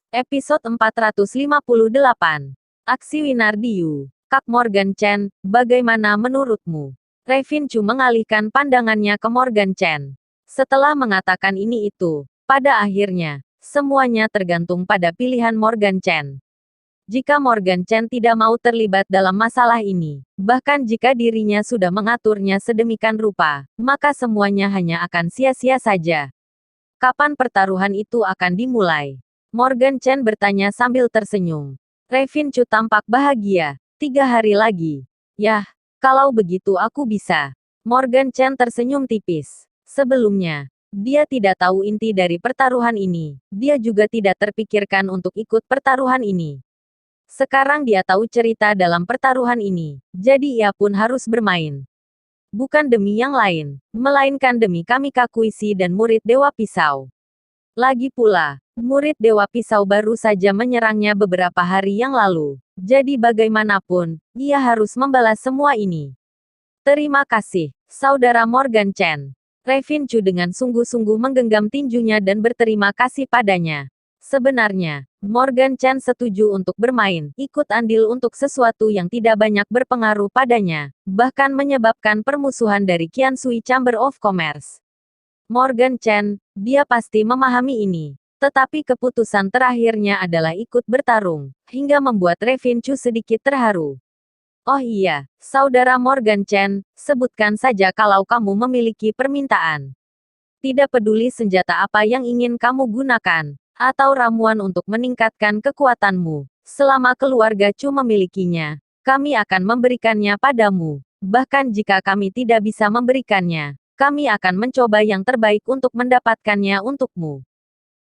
Episode 458. Aksi Winardiyu. Kak Morgan Chen, bagaimana menurutmu? Revin Chu mengalihkan pandangannya ke Morgan Chen. Setelah mengatakan ini itu, pada akhirnya, semuanya tergantung pada pilihan Morgan Chen. Jika Morgan Chen tidak mau terlibat dalam masalah ini, bahkan jika dirinya sudah mengaturnya sedemikian rupa, maka semuanya hanya akan sia-sia saja. Kapan pertaruhan itu akan dimulai? Morgan Chen bertanya sambil tersenyum. Revin Chu tampak bahagia. 3 hari lagi. Yah, kalau begitu aku bisa. Morgan Chen tersenyum tipis. Sebelumnya, dia tidak tahu inti dari pertaruhan ini. Dia juga tidak terpikirkan untuk ikut pertaruhan ini. Sekarang dia tahu cerita dalam pertaruhan ini, jadi ia pun harus bermain. Bukan demi yang lain, melainkan demi Kamikakuishi dan murid Dewa Pisau. Lagi pula, murid Dewa Pisau baru saja menyerangnya beberapa hari yang lalu. Jadi bagaimanapun, ia harus membalas semua ini. Terima kasih, Saudara Morgan Chen. Revin Chu dengan sungguh-sungguh menggenggam tinjunya dan berterima kasih padanya. Sebenarnya, Morgan Chen setuju untuk bermain, ikut andil untuk sesuatu yang tidak banyak berpengaruh padanya, bahkan menyebabkan permusuhan dari Qiansui Chamber of Commerce. Morgan Chen, dia pasti memahami ini. Tetapi keputusan terakhirnya adalah ikut bertarung, hingga membuat Revin Chu sedikit terharu. Oh iya, Saudara Morgan Chen, sebutkan saja kalau kamu memiliki permintaan. Tidak peduli senjata apa yang ingin kamu gunakan, atau ramuan untuk meningkatkan kekuatanmu. Selama keluarga Chu memilikinya, kami akan memberikannya padamu. Bahkan jika kami tidak bisa memberikannya, kami akan mencoba yang terbaik untuk mendapatkannya untukmu.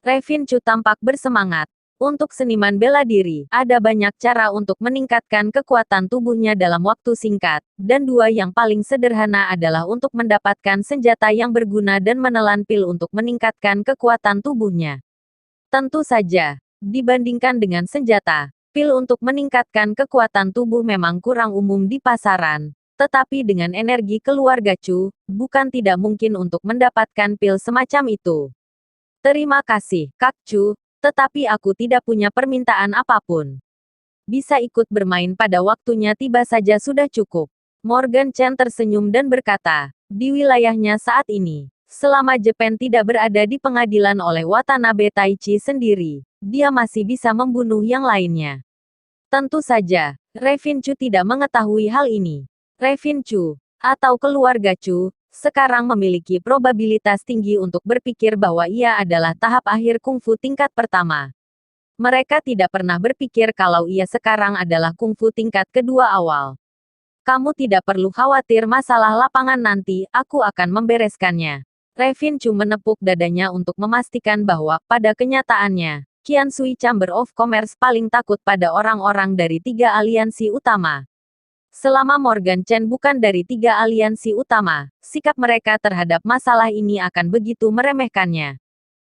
Revin Chu tampak bersemangat. Untuk seniman bela diri, ada banyak cara untuk meningkatkan kekuatan tubuhnya dalam waktu singkat, dan dua yang paling sederhana adalah untuk mendapatkan senjata yang berguna dan menelan pil untuk meningkatkan kekuatan tubuhnya. Tentu saja, dibandingkan dengan senjata, pil untuk meningkatkan kekuatan tubuh memang kurang umum di pasaran. Tetapi dengan energi keluarga Chu, bukan tidak mungkin untuk mendapatkan pil semacam itu. Terima kasih, Kak Chu, tetapi aku tidak punya permintaan apapun. Bisa ikut bermain pada waktunya tiba saja sudah cukup. Morgan Chen tersenyum dan berkata, di wilayahnya saat ini, selama Jepang tidak berada di pengadilan oleh Watanabe Taichi sendiri, dia masih bisa membunuh yang lainnya. Tentu saja, Revin Chu tidak mengetahui hal ini. Revin Chu, atau keluarga Chu, sekarang memiliki probabilitas tinggi untuk berpikir bahwa ia adalah tahap akhir kungfu tingkat pertama. Mereka tidak pernah berpikir kalau ia sekarang adalah kungfu tingkat kedua awal. Kamu tidak perlu khawatir masalah lapangan nanti, aku akan membereskannya. Revin Chu menepuk dadanya untuk memastikan bahwa, pada kenyataannya, Qiansui Chamber of Commerce paling takut pada orang-orang dari 3 aliansi utama. Selama Morgan Chen bukan dari 3 aliansi utama, sikap mereka terhadap masalah ini akan begitu meremehkannya.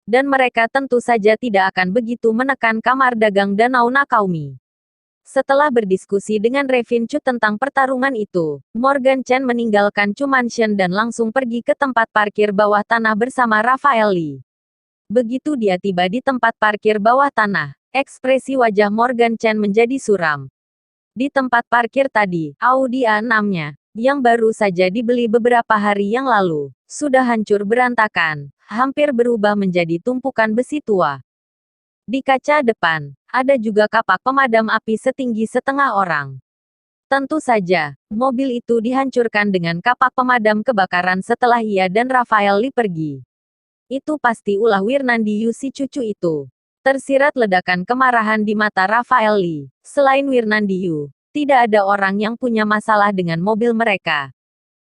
Dan mereka tentu saja tidak akan begitu menekan kamar dagang Danau Nakaumi. Setelah berdiskusi dengan Revin Chu tentang pertarungan itu, Morgan Chen meninggalkan Chu Mansion dan langsung pergi ke tempat parkir bawah tanah bersama Raphael Lee. Begitu dia tiba di tempat parkir bawah tanah, ekspresi wajah Morgan Chen menjadi suram. Di tempat parkir tadi, Audi A6-nya, yang baru saja dibeli beberapa hari yang lalu, sudah hancur berantakan, hampir berubah menjadi tumpukan besi tua. Di kaca depan, ada juga kapak pemadam api setinggi setengah orang. Tentu saja, mobil itu dihancurkan dengan kapak pemadam kebakaran setelah ia dan Raphael Lee pergi. Itu pasti ulah Wirnandiyu si cucu itu. Tersirat ledakan kemarahan di mata Raphael Lee. Selain Wirnandiyu, tidak ada orang yang punya masalah dengan mobil mereka.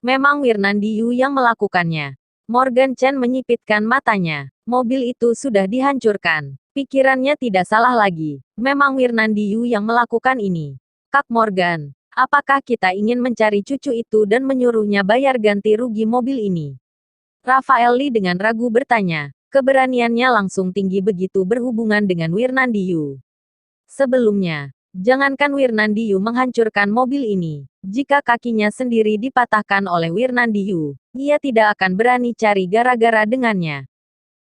Memang Wirnandiyu yang melakukannya. Morgan Chen menyipitkan matanya. Mobil itu sudah dihancurkan. Pikirannya tidak salah lagi. Memang Wirnandiyu yang melakukan ini. Kak Morgan, apakah kita ingin mencari cucu itu dan menyuruhnya bayar ganti rugi mobil ini? Raphael Lee dengan ragu bertanya. Keberaniannya langsung tinggi begitu berhubungan dengan Wirnandiyu. Sebelumnya, jangankan Wirnandiyu menghancurkan mobil ini, jika kakinya sendiri dipatahkan oleh Wirnandiyu, ia tidak akan berani cari gara-gara dengannya.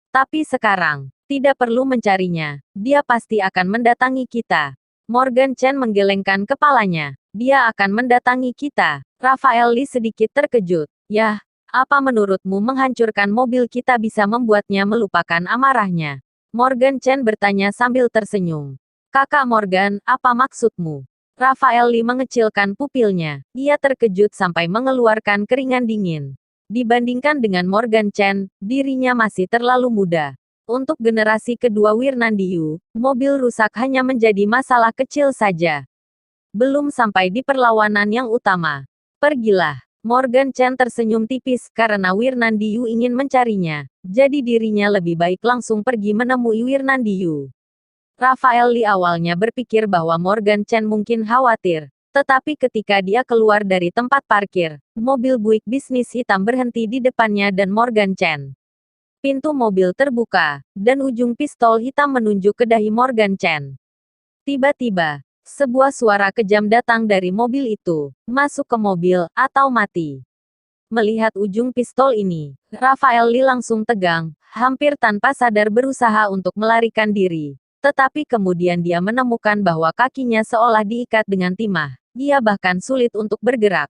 Tapi sekarang, Tidak perlu mencarinya. Dia pasti akan mendatangi kita. Morgan Chen menggelengkan kepalanya. Dia akan mendatangi kita. Rafael Lee sedikit terkejut. Yah, apa menurutmu menghancurkan mobil kita bisa membuatnya melupakan amarahnya? Morgan Chen bertanya sambil tersenyum. Kakak Morgan, apa maksudmu? Rafael Lee mengecilkan pupilnya. Ia terkejut sampai mengeluarkan keringat dingin. Dibandingkan dengan Morgan Chen, dirinya masih terlalu muda. Untuk generasi kedua Wirnandiyu, mobil rusak hanya menjadi masalah kecil saja. Belum sampai di perlawanan yang utama. Pergilah. Morgan Chen tersenyum tipis karena Wirnandiyu ingin mencarinya. Jadi dirinya lebih baik langsung pergi menemui Wirnandiyu. Rafael Lee awalnya berpikir bahwa Morgan Chen mungkin khawatir. Tetapi ketika dia keluar dari tempat parkir, mobil Buick bisnis hitam berhenti di depannya dan Morgan Chen. Pintu mobil terbuka, dan ujung pistol hitam menunjuk ke dahi Morgan Chen. Tiba-tiba, sebuah suara kejam datang dari mobil itu. Masuk ke mobil, atau mati. Melihat ujung pistol ini, Rafael Lee langsung tegang, hampir tanpa sadar berusaha untuk melarikan diri. Tetapi kemudian dia menemukan bahwa kakinya seolah diikat dengan timah. Dia bahkan sulit untuk bergerak.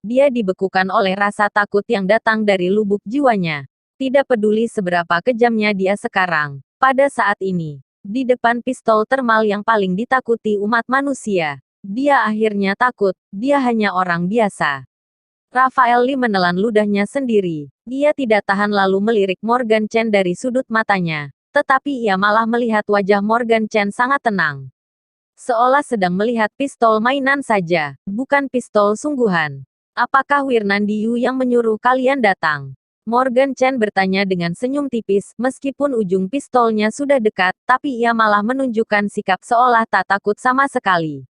Dia dibekukan oleh rasa takut yang datang dari lubuk jiwanya. Tidak peduli seberapa kejamnya dia sekarang. Pada saat ini, di depan pistol termal yang paling ditakuti umat manusia, dia akhirnya takut. Dia hanya orang biasa. Rafael Lee menelan ludahnya sendiri. Dia tidak tahan lalu melirik Morgan Chen dari sudut matanya. Tetapi ia malah melihat wajah Morgan Chen sangat tenang. Seolah sedang melihat pistol mainan saja, bukan pistol sungguhan. Apakah Wirnandiyu yang menyuruh kalian datang? Morgan Chen bertanya dengan senyum tipis, meskipun ujung pistolnya sudah dekat, tapi ia malah menunjukkan sikap seolah tak takut sama sekali.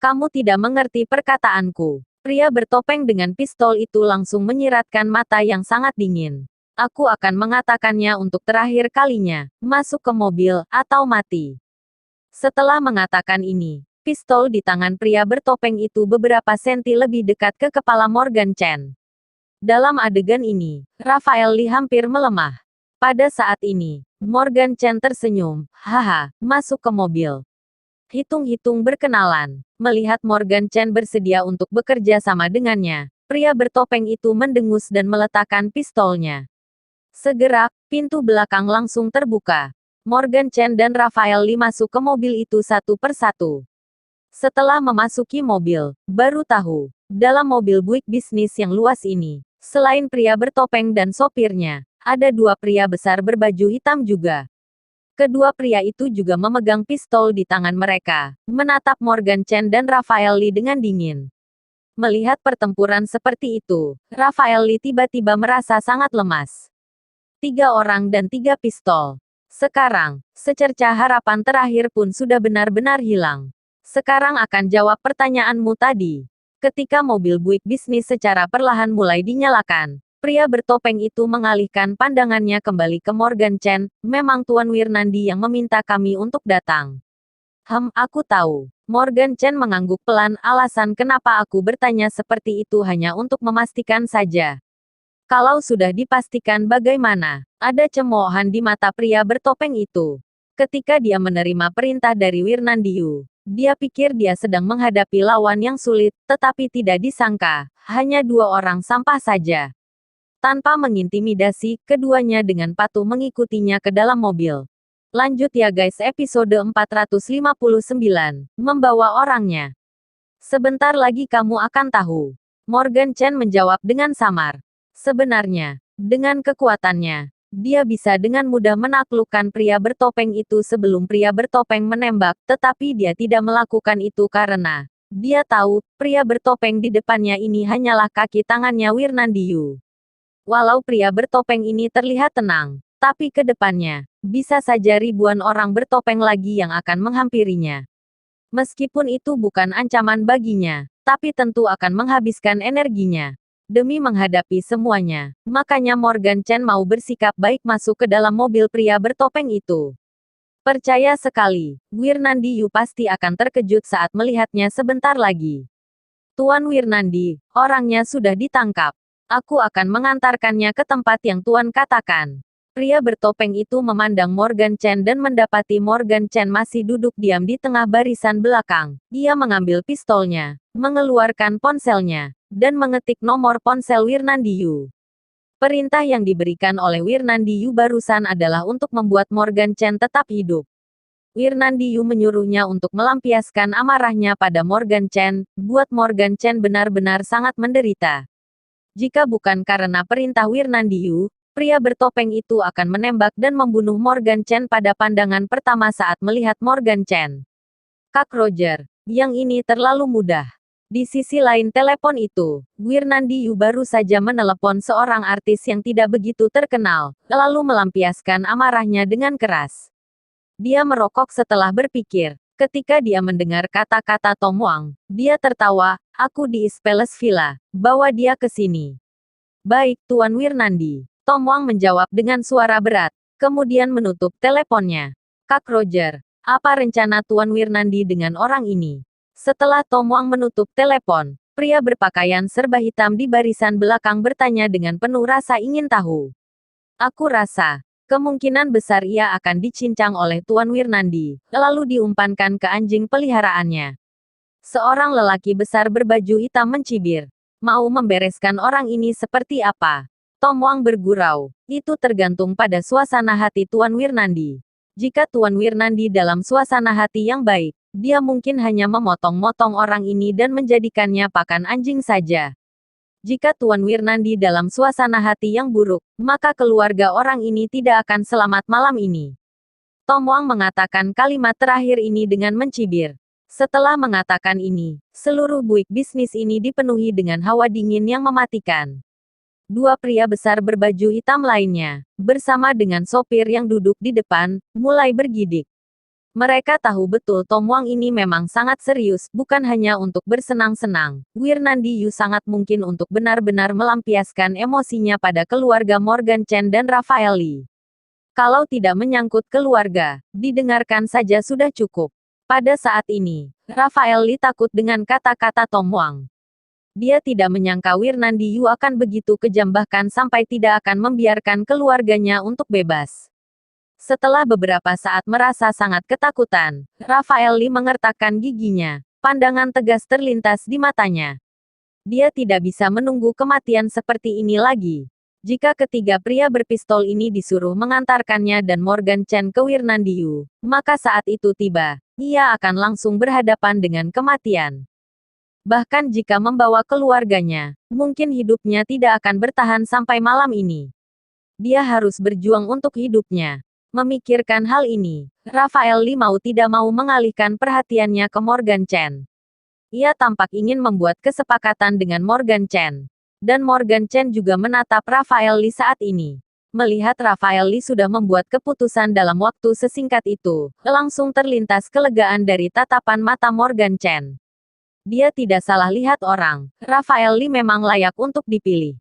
Kamu tidak mengerti perkataanku. Pria bertopeng dengan pistol itu langsung menyiratkan mata yang sangat dingin. Aku akan mengatakannya untuk terakhir kalinya, masuk ke mobil, atau mati. Setelah mengatakan ini, pistol di tangan pria bertopeng itu beberapa senti lebih dekat ke kepala Morgan Chen. Dalam adegan ini, Rafael Lee hampir melemah. Pada saat ini, Morgan Chen tersenyum, haha, masuk ke mobil. Hitung-hitung berkenalan. Melihat Morgan Chen bersedia untuk bekerja sama dengannya, pria bertopeng itu mendengus dan meletakkan pistolnya. Segera, pintu belakang langsung terbuka. Morgan Chen dan Rafael Lee masuk ke mobil itu satu persatu. Setelah memasuki mobil, baru tahu, dalam mobil Buick bisnis yang luas ini, selain pria bertopeng dan sopirnya, ada dua pria besar berbaju hitam juga. Kedua pria itu juga memegang pistol di tangan mereka, menatap Morgan Chen dan Rafael Lee dengan dingin. Melihat pertempuran seperti itu, Rafael Lee tiba-tiba merasa sangat lemas. 3 orang dan 3 pistol. Sekarang, secerca harapan terakhir pun sudah benar-benar hilang. Sekarang akan jawab pertanyaanmu tadi. Ketika mobil Buick bisnis secara perlahan mulai dinyalakan, pria bertopeng itu mengalihkan pandangannya kembali ke Morgan Chen. Memang Tuan Wirnandi yang meminta kami untuk datang. Aku tahu. Morgan Chen mengangguk pelan. Alasan kenapa aku bertanya seperti itu hanya untuk memastikan saja. Kalau sudah dipastikan bagaimana? Ada cemoohan di mata pria bertopeng itu. Ketika dia menerima perintah dari Wirnandiyu, dia pikir dia sedang menghadapi lawan yang sulit, tetapi tidak disangka, hanya 2 orang sampah saja. Tanpa mengintimidasi, keduanya dengan patuh mengikutinya ke dalam mobil. Lanjut ya guys, episode 459, membawa orangnya. Sebentar lagi kamu akan tahu. Morgan Chen menjawab dengan samar. Sebenarnya, dengan kekuatannya, dia bisa dengan mudah menaklukkan pria bertopeng itu sebelum pria bertopeng menembak, tetapi dia tidak melakukan itu karena dia tahu, pria bertopeng di depannya ini hanyalah kaki tangannya Wirnandiyu. Walau pria bertopeng ini terlihat tenang, tapi ke depannya, bisa saja ribuan orang bertopeng lagi yang akan menghampirinya. Meskipun itu bukan ancaman baginya, tapi tentu akan menghabiskan energinya. Demi menghadapi semuanya, makanya Morgan Chen mau bersikap baik masuk ke dalam mobil pria bertopeng itu. Percaya sekali, Wirnandiyu pasti akan terkejut saat melihatnya sebentar lagi. Tuan Wirnandi, orangnya sudah ditangkap. Aku akan mengantarkannya ke tempat yang Tuan katakan. Pria bertopeng itu memandang Morgan Chen dan mendapati Morgan Chen masih duduk diam di tengah barisan belakang. Dia mengambil pistolnya, mengeluarkan ponselnya, dan mengetik nomor ponsel Wirnandiyu. Perintah yang diberikan oleh Wirnandiyu barusan adalah untuk membuat Morgan Chen tetap hidup. Wirnandiyu menyuruhnya untuk melampiaskan amarahnya pada Morgan Chen, buat Morgan Chen benar-benar sangat menderita. Jika bukan karena perintah Wirnandiyu, pria bertopeng itu akan menembak dan membunuh Morgan Chen pada pandangan pertama saat melihat Morgan Chen. Kak Roger, yang ini terlalu mudah. Di sisi lain telepon itu, Wirnandiyu baru saja menelepon seorang artis yang tidak begitu terkenal, lalu melampiaskan amarahnya dengan keras. Dia merokok setelah berpikir. Ketika dia mendengar kata-kata Tom Wang, dia tertawa, aku di East Palace Villa, bawa dia ke sini. Baik, Tuan Wirnandi. Tom Wang menjawab dengan suara berat, kemudian menutup teleponnya. Kak Roger, apa rencana Tuan Wirnandi dengan orang ini? Setelah Tom Wang menutup telepon, pria berpakaian serba hitam di barisan belakang bertanya dengan penuh rasa ingin tahu. Aku rasa, kemungkinan besar ia akan dicincang oleh Tuan Wirnandi, lalu diumpankan ke anjing peliharaannya. Seorang lelaki besar berbaju hitam mencibir. Mau membereskan orang ini seperti apa? Tom Wang bergurau. Itu tergantung pada suasana hati Tuan Wirnandi. Jika Tuan Wirnandi dalam suasana hati yang baik, dia mungkin hanya memotong-motong orang ini dan menjadikannya pakan anjing saja. Jika Tuan Wirnandi dalam suasana hati yang buruk, maka keluarga orang ini tidak akan selamat malam ini. Tom Wang mengatakan kalimat terakhir ini dengan mencibir. Setelah mengatakan ini, seluruh buik bisnis ini dipenuhi dengan hawa dingin yang mematikan. Dua pria besar berbaju hitam lainnya, bersama dengan sopir yang duduk di depan, mulai bergidik. Mereka tahu betul Tom Wang ini memang sangat serius, bukan hanya untuk bersenang-senang. Wirnandiyu sangat mungkin untuk benar-benar melampiaskan emosinya pada keluarga Morgan Chen dan Rafael Lee. Kalau tidak menyangkut keluarga, didengarkan saja sudah cukup. Pada saat ini, Rafael Lee takut dengan kata-kata Tom Wang. Dia tidak menyangka Wirnandiyu akan begitu kejam bahkan sampai tidak akan membiarkan keluarganya untuk bebas. Setelah beberapa saat merasa sangat ketakutan, Rafael Lee mengertakkan giginya. Pandangan tegas terlintas di matanya. Dia tidak bisa menunggu kematian seperti ini lagi. Jika ketiga pria berpistol ini disuruh mengantarkannya dan Morgan Chen ke Wirnandiyu, maka saat itu tiba, ia akan langsung berhadapan dengan kematian. Bahkan jika membawa keluarganya, mungkin hidupnya tidak akan bertahan sampai malam ini. Dia harus berjuang untuk hidupnya. Memikirkan hal ini, Rafael Lee mau tidak mau mengalihkan perhatiannya ke Morgan Chen. Ia tampak ingin membuat kesepakatan dengan Morgan Chen. Dan Morgan Chen juga menatap Rafael Lee saat ini. Melihat Rafael Lee sudah membuat keputusan dalam waktu sesingkat itu, langsung terlintas kelegaan dari tatapan mata Morgan Chen. Dia tidak salah lihat orang. Rafael Lee memang layak untuk dipilih.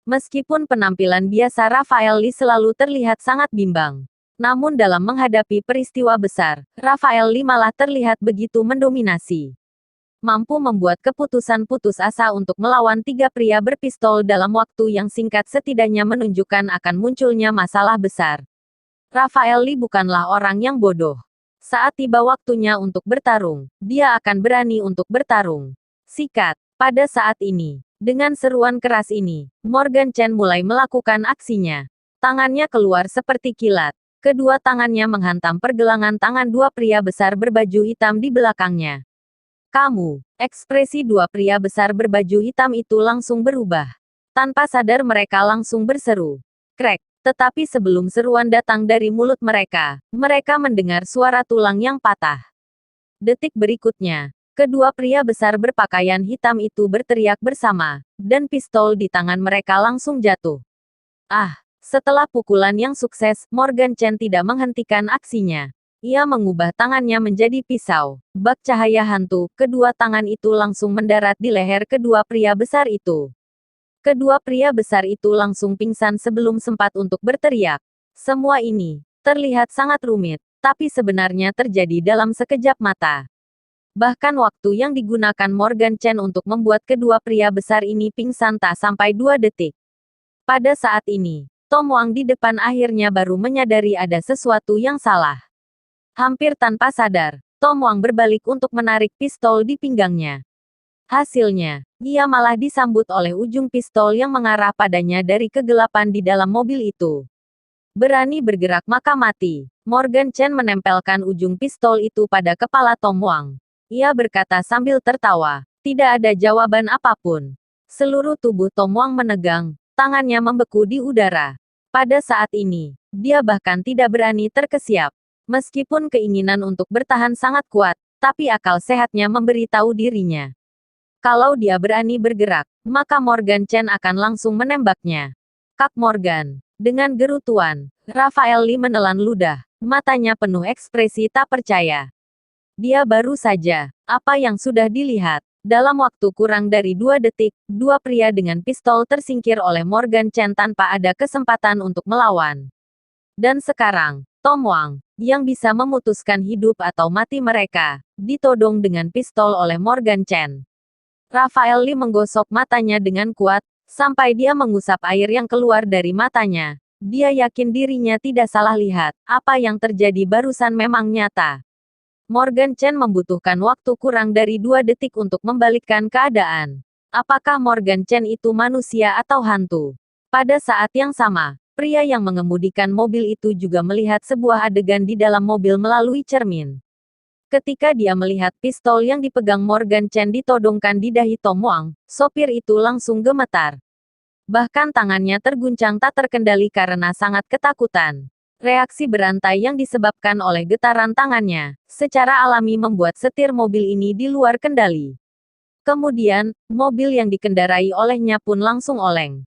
Meskipun penampilan biasa Rafael Lee selalu terlihat sangat bimbang. Namun dalam menghadapi peristiwa besar, Rafael Lee malah terlihat begitu mendominasi. Mampu membuat keputusan putus asa untuk melawan tiga pria berpistol dalam waktu yang singkat setidaknya menunjukkan akan munculnya masalah besar. Rafael Lee bukanlah orang yang bodoh. Saat tiba waktunya untuk bertarung, dia akan berani untuk bertarung. Sikat. Pada saat ini, dengan seruan keras ini, Morgan Chen mulai melakukan aksinya. Tangannya keluar seperti kilat. Kedua tangannya menghantam pergelangan tangan dua pria besar berbaju hitam di belakangnya. Kamu, ekspresi dua pria besar berbaju hitam itu langsung berubah. Tanpa sadar mereka langsung berseru. Krek. Tetapi sebelum seruan datang dari mulut mereka, mereka mendengar suara tulang yang patah. Detik berikutnya, kedua pria besar berpakaian hitam itu berteriak bersama, dan pistol di tangan mereka langsung jatuh. Setelah pukulan yang sukses, Morgan Chen tidak menghentikan aksinya. Ia mengubah tangannya menjadi pisau. Bak cahaya hantu, kedua tangan itu langsung mendarat di leher kedua pria besar itu. Kedua pria besar itu langsung pingsan sebelum sempat untuk berteriak. Semua ini terlihat sangat rumit, tapi sebenarnya terjadi dalam sekejap mata. Bahkan waktu yang digunakan Morgan Chen untuk membuat kedua pria besar ini pingsan tak sampai 2 detik. Pada saat ini, Tom Wang di depan akhirnya baru menyadari ada sesuatu yang salah. Hampir tanpa sadar, Tom Wang berbalik untuk menarik pistol di pinggangnya. Hasilnya, ia malah disambut oleh ujung pistol yang mengarah padanya dari kegelapan di dalam mobil itu. Berani bergerak maka mati. Morgan Chen menempelkan ujung pistol itu pada kepala Tom Wang. Ia berkata sambil tertawa, tidak ada jawaban apapun. Seluruh tubuh Tom Wang menegang, tangannya membeku di udara. Pada saat ini, dia bahkan tidak berani terkesiap. Meskipun keinginan untuk bertahan sangat kuat, tapi akal sehatnya memberitahu dirinya. Kalau dia berani bergerak, maka Morgan Chen akan langsung menembaknya. Kak Morgan. Dengan gerutuan, Rafael Lee menelan ludah. Matanya penuh ekspresi tak percaya. Dia baru saja, apa yang sudah dilihat? Dalam waktu kurang dari 2 detik, 2 pria dengan pistol tersingkir oleh Morgan Chen tanpa ada kesempatan untuk melawan. Dan sekarang, Tom Wang, yang bisa memutuskan hidup atau mati mereka, ditodong dengan pistol oleh Morgan Chen. Rafael Lee menggosok matanya dengan kuat, sampai dia mengusap air yang keluar dari matanya. Dia yakin dirinya tidak salah lihat, apa yang terjadi barusan memang nyata. Morgan Chen membutuhkan waktu kurang dari 2 detik untuk membalikkan keadaan. Apakah Morgan Chen itu manusia atau hantu? Pada saat yang sama, pria yang mengemudikan mobil itu juga melihat sebuah adegan di dalam mobil melalui cermin. Ketika dia melihat pistol yang dipegang Morgan Chen ditodongkan di dahi Tom Wang, sopir itu langsung gemetar. Bahkan tangannya terguncang tak terkendali karena sangat ketakutan. Reaksi berantai yang disebabkan oleh getaran tangannya, secara alami membuat setir mobil ini di luar kendali. Kemudian, mobil yang dikendarai olehnya pun langsung oleng.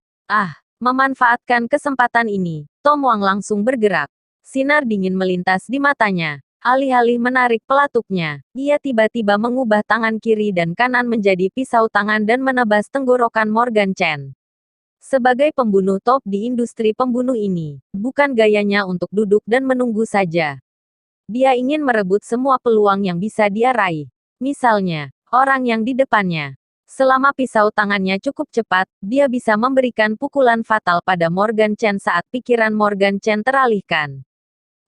Memanfaatkan kesempatan ini, Tom Wang langsung bergerak. Sinar dingin melintas di matanya. Alih-alih menarik pelatuknya, ia tiba-tiba mengubah tangan kiri dan kanan menjadi pisau tangan dan menebas tenggorokan Morgan Chen. Sebagai pembunuh top di industri pembunuh ini, bukan gayanya untuk duduk dan menunggu saja. Dia ingin merebut semua peluang yang bisa dia raih. Misalnya, orang yang di depannya. Selama pisau tangannya cukup cepat, dia bisa memberikan pukulan fatal pada Morgan Chen saat pikiran Morgan Chen teralihkan.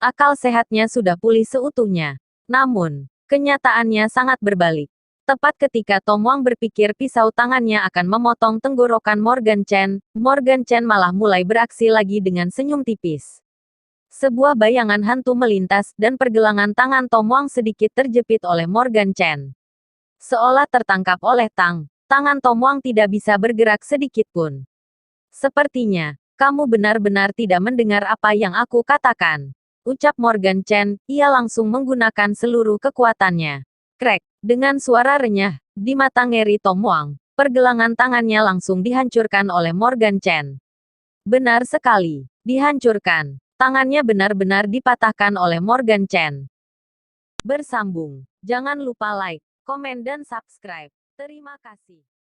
Akal sehatnya sudah pulih seutuhnya. Namun, kenyataannya sangat berbalik. Tepat ketika Tom Wang berpikir pisau tangannya akan memotong tenggorokan Morgan Chen malah mulai beraksi lagi dengan senyum tipis. Sebuah bayangan hantu melintas dan pergelangan tangan Tom Wang sedikit terjepit oleh Morgan Chen. Seolah tertangkap oleh tangan Tom Wang tidak bisa bergerak sedikit pun. Sepertinya, kamu benar-benar tidak mendengar apa yang aku katakan. Ucap Morgan Chen, ia langsung menggunakan seluruh kekuatannya. Krek, dengan suara renyah, di mata ngeri Tom Wang, pergelangan tangannya langsung dihancurkan oleh Morgan Chen. Benar sekali, dihancurkan. Tangannya benar-benar dipatahkan oleh Morgan Chen. Bersambung. Jangan lupa like, komen dan subscribe. Terima kasih.